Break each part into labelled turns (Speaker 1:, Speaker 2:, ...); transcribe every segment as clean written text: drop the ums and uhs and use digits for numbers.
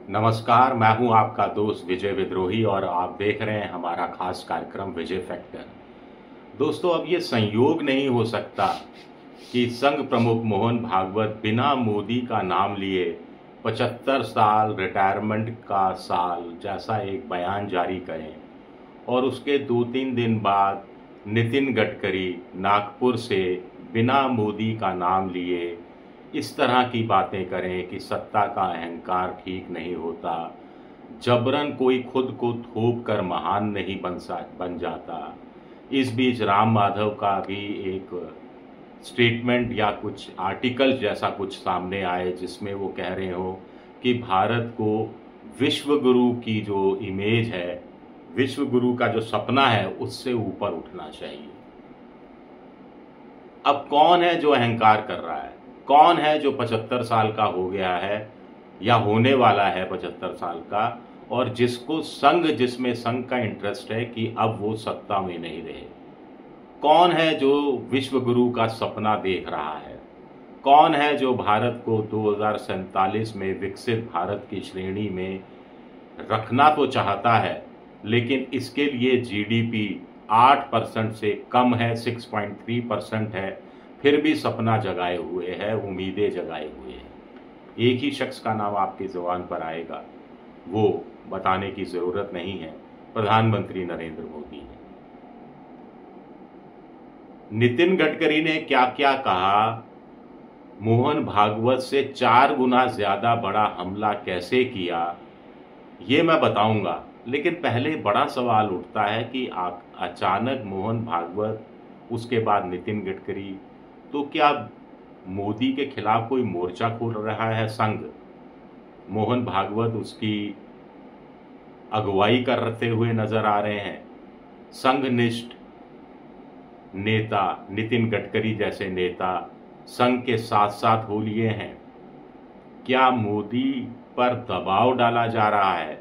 Speaker 1: नमस्कार, मैं हूं आपका दोस्त विजय विद्रोही और आप देख रहे हैं हमारा खास कार्यक्रम विजय फैक्टर। दोस्तों, अब ये संयोग नहीं हो सकता कि संघ प्रमुख मोहन भागवत बिना मोदी का नाम लिए 75 साल रिटायरमेंट का साल जैसा एक बयान जारी करें और उसके 2-3 दिन बाद नितिन गडकरी नागपुर से बिना मोदी का नाम लिए इस तरह की बातें करें कि सत्ता का अहंकार ठीक नहीं होता, जबरन कोई खुद को थोप कर महान नहीं बन जाता। इस बीच राम माधव का भी एक स्टेटमेंट या कुछ आर्टिकल जैसा कुछ सामने आए जिसमें वो कह रहे हो कि भारत को विश्व गुरु की जो इमेज है, विश्व गुरु का जो सपना है, उससे ऊपर उठना चाहिए। अब कौन है जो अहंकार कर रहा है? कौन है जो 75 साल का हो गया है या होने वाला है 75 साल का, और जिसको जिसमें संघ का इंटरेस्ट है कि अब वो सत्ता में नहीं रहे? कौन है जो विश्व गुरु का सपना देख रहा है? कौन है जो भारत को 2047 में विकसित भारत की श्रेणी में रखना तो चाहता है, लेकिन इसके लिए जीडीपी 8% से कम है, 6.3% है, फिर भी सपना जगाए हुए है, उम्मीदें जगाए हुए हैं। एक ही शख्स का नाम आपकी जुबान पर आएगा, वो बताने की जरूरत नहीं है, प्रधानमंत्री नरेंद्र मोदी है। नितिन गडकरी ने क्या क्या कहा, मोहन भागवत से 4 गुना ज्यादा बड़ा हमला कैसे किया, ये मैं बताऊंगा। लेकिन पहले बड़ा सवाल उठता है कि अचानक मोहन भागवत, उसके बाद नितिन गडकरी, तो क्या मोदी के खिलाफ कोई मोर्चा खोल रहा है संघ? मोहन भागवत उसकी अगुवाई करते हुए नजर आ रहे हैं। संघनिष्ठ नेता नितिन गडकरी जैसे नेता संघ के साथ साथ हो लिए हैं। क्या मोदी पर दबाव डाला जा रहा है?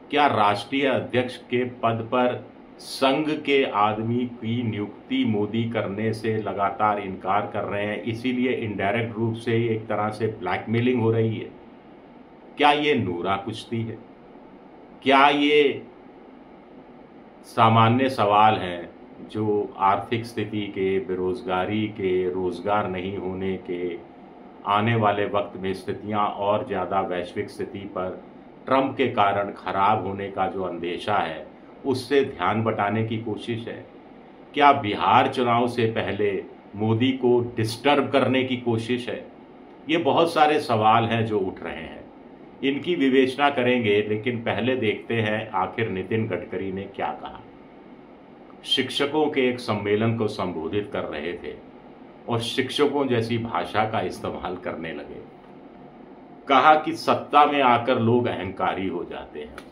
Speaker 1: क्या राष्ट्रीय अध्यक्ष के पद पर संघ के आदमी की नियुक्ति मोदी करने से लगातार इनकार कर रहे हैं, इसीलिए इनडायरेक्ट रूप से एक तरह से ब्लैकमेलिंग हो रही है? क्या ये नूरा कुश्ती है? क्या ये सामान्य सवाल हैं जो आर्थिक स्थिति के, बेरोजगारी के, रोजगार नहीं होने के, आने वाले वक्त में स्थितियां और ज़्यादा वैश्विक स्थिति पर ट्रंप के कारण खराब होने का जो अंदेशा है, उससे ध्यान बटाने की कोशिश है? क्या बिहार चुनाव से पहले मोदी को डिस्टर्ब करने की कोशिश है? ये बहुत सारे सवाल हैं जो उठ रहे हैं, इनकी विवेचना करेंगे। लेकिन पहले देखते हैं आखिर नितिन गडकरी ने क्या कहा। शिक्षकों के एक सम्मेलन को संबोधित कर रहे थे और शिक्षकों जैसी भाषा का इस्तेमाल करने लगे। कहा कि सत्ता में आकर लोग अहंकारी हो जाते हैं।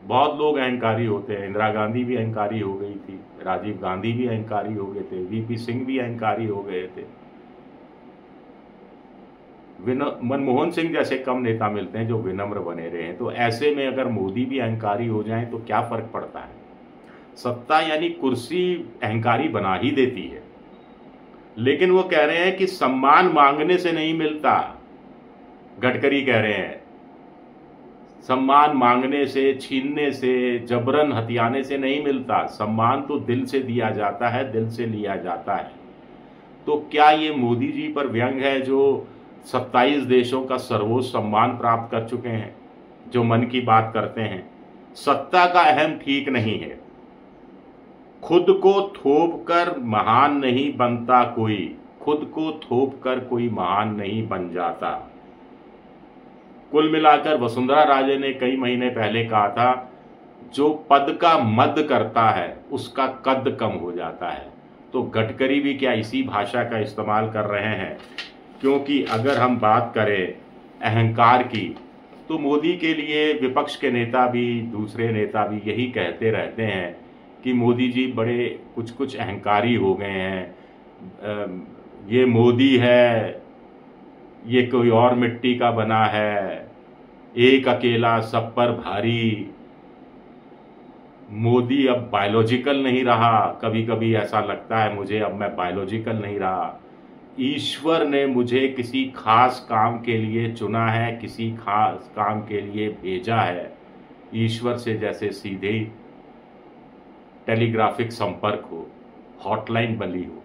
Speaker 1: बहुत लोग अहंकारी होते हैं। इंदिरा गांधी भी अहंकारी हो गई थी, राजीव गांधी भी अहंकारी हो गए थे, वीपी सिंह भी अहंकारी हो गए थे। मनमोहन सिंह जैसे कम नेता मिलते हैं जो विनम्र बने रहे हैं। तो ऐसे में अगर मोदी भी अहंकारी हो जाएं तो क्या फर्क पड़ता है? सत्ता यानी कुर्सी अहंकारी बना ही देती है। लेकिन वो कह रहे हैं कि सम्मान मांगने से नहीं मिलता। गडकरी कह रहे हैं सम्मान मांगने से, छीनने से, जबरन हथियाने से नहीं मिलता। सम्मान तो दिल से दिया जाता है, दिल से लिया जाता है। तो क्या ये मोदी जी पर व्यंग है जो 27 देशों का सर्वोच्च सम्मान प्राप्त कर चुके हैं, जो मन की बात करते हैं? सत्ता का अहम ठीक नहीं है। खुद को थोप कर महान नहीं बनता कोई, खुद को थोप कर कोई महान नहीं बन जाता। कुल मिलाकर वसुंधरा राजे ने कई महीने पहले कहा था, जो पद का मद करता है उसका कद कम हो जाता है। तो गडकरी भी क्या इसी भाषा का इस्तेमाल कर रहे हैं? क्योंकि अगर हम बात करें अहंकार की, तो मोदी के लिए विपक्ष के नेता भी, दूसरे नेता भी यही कहते रहते हैं कि मोदी जी बड़े कुछ अहंकारी हो गए हैं, ये मोदी है, ये कोई और मिट्टी का बना है, एक अकेला सब पर भारी, मोदी अब बायोलॉजिकल नहीं रहा। कभी कभी ऐसा लगता है मुझे, अब मैं बायोलॉजिकल नहीं रहा। ईश्वर ने मुझे किसी खास काम के लिए चुना है, किसी खास काम के लिए भेजा है। ईश्वर से जैसे सीधे टेलीग्राफिक संपर्क हो, हॉटलाइन बली हो,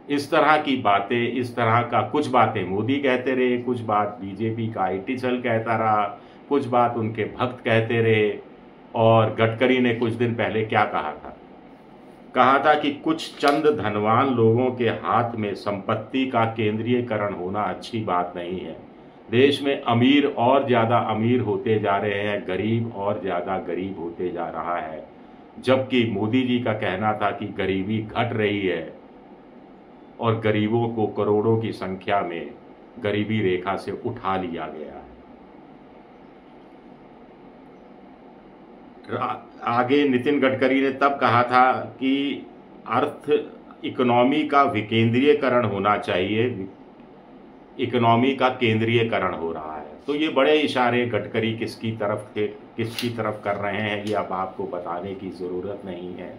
Speaker 1: इस तरह की बातें, इस तरह का कुछ बातें मोदी कहते रहे, कुछ बात बीजेपी का IT सेल कहता रहा, कुछ बात उनके भक्त कहते रहे। और गडकरी ने कुछ दिन पहले क्या कहा था कि कुछ चंद धनवान लोगों के हाथ में संपत्ति का केंद्रीयकरण होना अच्छी बात नहीं है। देश में अमीर और ज़्यादा अमीर होते जा रहे हैं, गरीब और ज़्यादा गरीब होते जा रहा है। जबकि मोदी जी का कहना था कि गरीबी घट रही है और गरीबों को करोड़ों की संख्या में गरीबी रेखा से उठा लिया गया है। आगे नितिन गडकरी ने तब कहा था कि इकोनॉमी का विकेंद्रीयकरण होना चाहिए, इकोनॉमी का केंद्रीयकरण हो रहा है। तो ये बड़े इशारे गडकरी किसकी तरफ कर रहे हैं, ये अब आपको बताने की ज़रूरत नहीं है।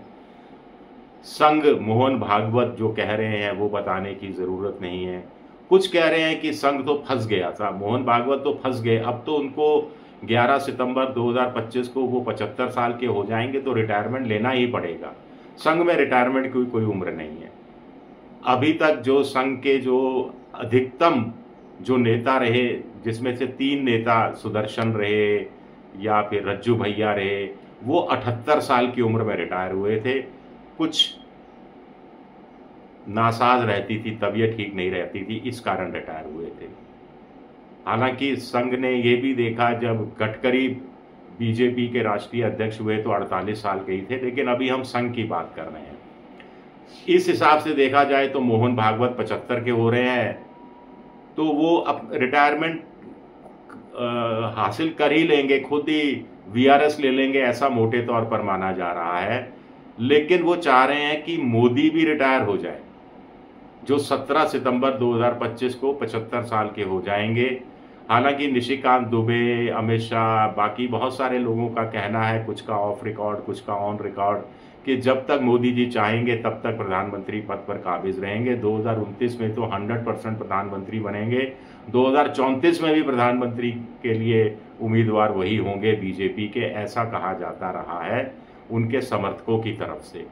Speaker 1: संघ मोहन भागवत जो कह रहे हैं वो बताने की ज़रूरत नहीं है। कुछ कह रहे हैं कि संघ तो फंस गया था, मोहन भागवत तो फंस गए, अब तो उनको 11 सितंबर 2025 को वो 75 साल के हो जाएंगे तो रिटायरमेंट लेना ही पड़ेगा। संघ में रिटायरमेंट की कोई उम्र नहीं है। अभी तक जो संघ के जो अधिकतम जो नेता रहे, जिसमें से 3 नेता सुदर्शन रहे या फिर रज्जू भैया रहे, वो 78 साल की उम्र में रिटायर हुए थे। कुछ नासाज रहती थी, तबीयत ठीक नहीं रहती थी, इस कारण रिटायर हुए थे। हालांकि संघ ने ये भी देखा, जब गडकरी बीजेपी के राष्ट्रीय अध्यक्ष हुए तो 48 साल के ही थे, लेकिन अभी हम संघ की बात कर रहे हैं। इस हिसाब से देखा जाए तो मोहन भागवत 75 के हो रहे हैं, तो वो अब रिटायरमेंट हासिल कर ही लेंगे, खुद ही VRS ले लेंगे, ऐसा मोटे तौर पर माना जा रहा है। लेकिन वो चाह रहे हैं कि मोदी भी रिटायर हो जाए, जो 17 सितंबर 2025 को 75 साल के हो जाएंगे। हालांकि निशिकांत दुबे, अमित शाह, बाकी बहुत सारे लोगों का कहना है, कुछ का ऑफ रिकॉर्ड, कुछ का ऑन रिकॉर्ड, कि जब तक मोदी जी चाहेंगे तब तक प्रधानमंत्री पद पर काबिज रहेंगे। 2029 में तो 100% प्रधानमंत्री बनेंगे, 2034 में भी प्रधानमंत्री के लिए उम्मीदवार वही होंगे बीजेपी के, ऐसा कहा जाता रहा है उनके समर्थकों की तरफ से।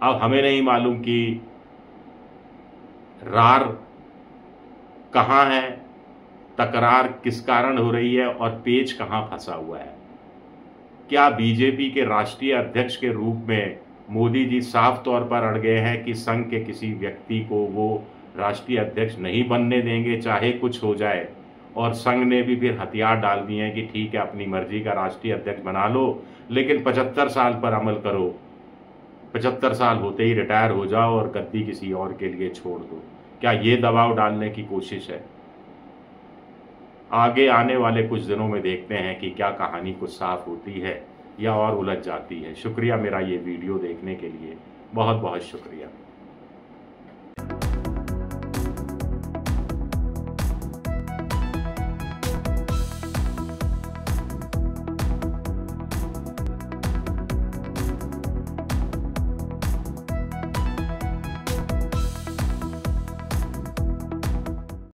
Speaker 1: अब हमें नहीं मालूम कि रार कहाँ है, तकरार किस कारण हो रही है और पेच कहाँ फंसा हुआ है। क्या बीजेपी के राष्ट्रीय अध्यक्ष के रूप में मोदी जी साफ तौर पर अड़ गए हैं कि संघ के किसी व्यक्ति को वो राष्ट्रीय अध्यक्ष नहीं बनने देंगे, चाहे कुछ हो जाए? और संघ ने भी फिर हथियार डाल दिए हैं कि ठीक है, अपनी मर्जी का राष्ट्रीय अध्यक्ष बना लो, लेकिन 75 साल पर अमल करो, 75 साल होते ही रिटायर हो जाओ और गद्दी किसी और के लिए छोड़ दो। क्या ये दबाव डालने की कोशिश है? आगे आने वाले कुछ दिनों में देखते हैं कि क्या कहानी कुछ साफ होती है या और उलझ जाती है। शुक्रिया मेरा ये वीडियो देखने के लिए, बहुत बहुत शुक्रिया।